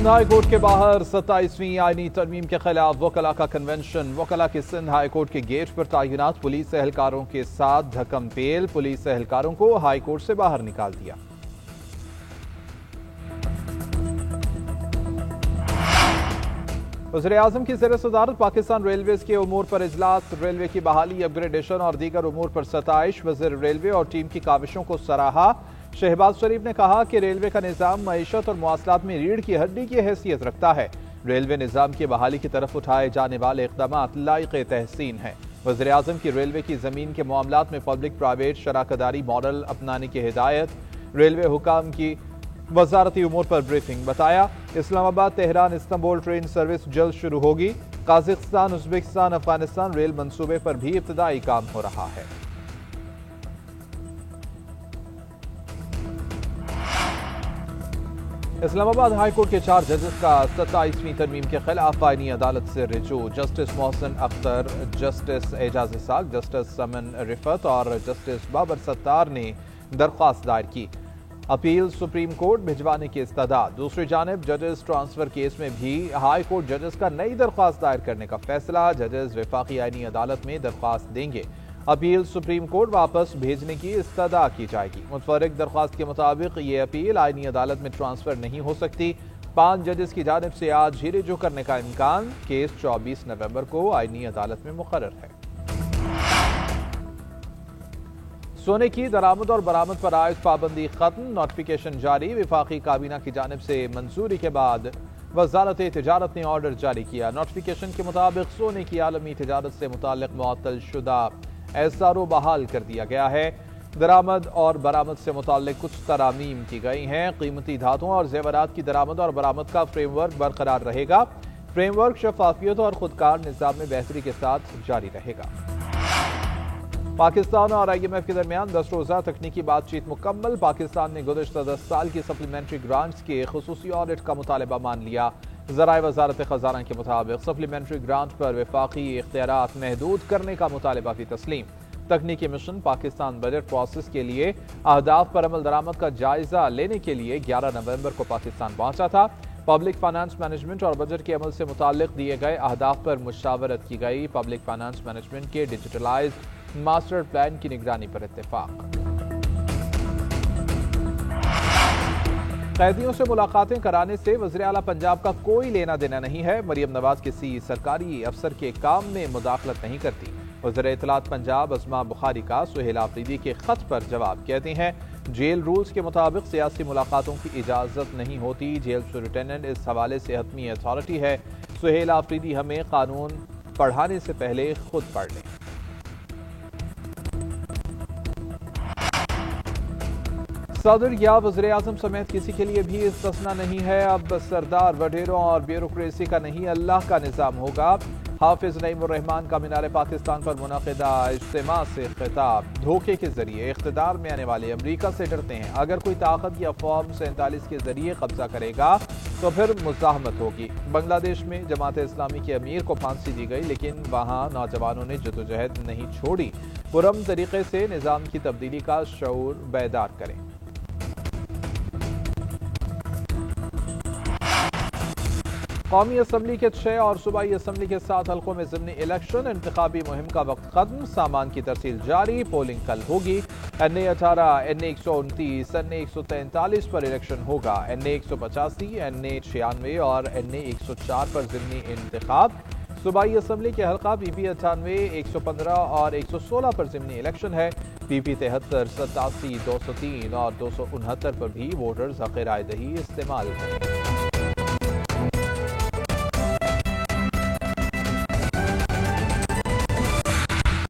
Sindh high court کے باہر 27ویں آئینی ترمیم کے خلاف وکلاء کا کنونشن۔ وکلاء کی سندھ ہائی کورٹ کے گیٹ پر تعینات پولیس اہلکاروں کے ساتھ دھکم پیل، پولیس اہلکاروں کو ہائی کورٹ سے باہر نکال دیا۔ وزیر اعظم کی زیر صدارت پاکستان ریلویز کے امور پر اجلاس، ریلوے کی بحالی، اپ گریڈیشن اور دیگر امور پر ستائش، وزیر ریلوے اور ٹیم کی کاوشوں کو سراہا۔ شہباز شریف نے کہا کہ ریلوے کا نظام معیشت اور مواصلات میں ریڑھ کی ہڈی کی حیثیت رکھتا ہے، ریلوے نظام کی بحالی کی طرف اٹھائے جانے والے اقدامات لائق تحسین ہیں۔ وزیر اعظم کی ریلوے کی زمین کے معاملات میں پبلک پرائیویٹ شراکت داری ماڈل اپنانے کی ہدایت، ریلوے حکام کی وزارتی امور پر بریفنگ۔ بتایا اسلام آباد تہران استنبول ٹرین سروس جلد شروع ہوگی، قازقستان ازبکستان افغانستان ریل منصوبے پر بھی ابتدائی کام ہو رہا ہے۔ اسلام آباد ہائی کورٹ کے 4 ججز کا 27ویں ترمیم کے خلاف آئینی عدالت سے رجوع۔ جسٹس محسن اختر، جسٹس اعجاز اسحاق، جسٹس سمن رفت اور جسٹس بابر ستار نے درخواست دائر کی، اپیل سپریم کورٹ بھجوانے کی استدعا۔ دوسری جانب ججز ٹرانسفر کیس میں بھی ہائی کورٹ ججز کا نئی درخواست دائر کرنے کا فیصلہ، ججز وفاقی آئینی عدالت میں درخواست دیں گے، اپیل سپریم کورٹ واپس بھیجنے کی استدعا کی جائے گی۔ متفرق درخواست کے مطابق یہ اپیل آئینی عدالت میں ٹرانسفر نہیں ہو سکتی۔ 5 ججز کی جانب سے آج ہی رجوع کرنے کا امکان، کیس 24 نومبر کو آئینی عدالت میں مقرر ہے۔ سونے کی درآمد اور برآمد پر عائد پابندی ختم، نوٹیفیکیشن جاری۔ وفاقی کابینہ کی جانب سے منظوری کے بعد وزارت تجارت نے آرڈر جاری کیا۔ نوٹیفیکیشن کے مطابق سونے کی عالمی تجارت سے متعلق معطل شدہ SRO بحال کر دیا گیا ہے۔ درآمد اور برآمد سے متعلق کچھ ترامیم کی گئی ہیں۔ قیمتی دھاتوں اور زیورات کی درآمد اور برآمد کا فریم ورک برقرار رہے گا۔ فریم ورک شفافیت اور خودکار نظام میں بہتری کے ساتھ جاری رہے گا۔ پاکستان اور IMF کے درمیان 10 روزہ تکنیکی بات چیت مکمل۔ پاکستان نے گزشتہ 10 سال کی سپلیمنٹری گرانٹس کے خصوصی آڈٹ کا مطالبہ مان لیا۔ ذرائع وزارت خزانہ کے مطابق سپلیمنٹری گرانٹ پر وفاقی اختیارات محدود کرنے کا مطالبہ بھی تسلیم۔ تکنیکی مشن پاکستان بجٹ پروسیس کے لیے اہداف پر عمل درآمد کا جائزہ لینے کے لیے 11 نومبر کو پاکستان پہنچا تھا۔ پبلک فائنانس مینجمنٹ اور بجٹ کے عمل سے متعلق دیے گئے اہداف پر مشاورت کی گئی۔ پبلک فائنانس مینجمنٹ کے ڈیجیٹلائزڈ ماسٹر پلان کی نگرانی پر اتفاق۔ قیدیوں سے ملاقاتیں کرانے سے وزیر اعلیٰ پنجاب کا کوئی لینا دینا نہیں ہے۔ مریم نواز کسی سرکاری افسر کے کام میں مداخلت نہیں کرتی۔ وزیر اطلاعات پنجاب اسما بخاری کا سہیل آفریدی کے خط پر جواب، کہتے ہیں جیل رولز کے مطابق سیاسی ملاقاتوں کی اجازت نہیں ہوتی۔ جیل سپرنٹینڈنٹ اس حوالے سے حتمی اتھارٹی ہے۔ سہیل آفریدی ہمیں قانون پڑھانے سے پہلے خود پڑھ لیں۔ صدر یا وزیر اعظم سمیت کسی کے لیے بھی استثنا نہیں ہے۔ اب سردار وڈیروں اور بیوروکریسی کا نہیں، اللہ کا نظام ہوگا۔ حافظ نعیم الرحمان کا مینار پاکستان پر منعقدہ اجتماع سے خطاب، دھوکے کے ذریعے اقتدار میں آنے والے امریکہ سے ڈرتے ہیں۔ اگر کوئی طاقت یا فارم 47 کے ذریعے قبضہ کرے گا تو پھر مزاحمت ہوگی۔ بنگلہ دیش میں جماعت اسلامی کے امیر کو پھانسی دی گئی، لیکن وہاں نوجوانوں نے جدوجہد نہیں چھوڑی۔ پرامن طریقے سے نظام کی تبدیلی کا شعور بیدار کریں۔ قومی اسمبلی کے 6 اور صوبائی اسمبلی کے 7 حلقوں میں ضمنی الیکشن، انتخابی مہم کا وقت ختم، سامان کی ترسیل جاری، پولنگ کل ہوگی۔ NA 18، NA 129، NA 143 پر الیکشن ہوگا۔ NA 185، NA 96 اور NA 104 پر ضمنی انتخاب۔ صوبائی اسمبلی کے حلقہ PP 98، 115 اور 116 پر ضمنی الیکشن ہے۔ PP 73، 87، 203 اور 269 پر بھی ووٹرز حق رائے دہی استعمال کریں۔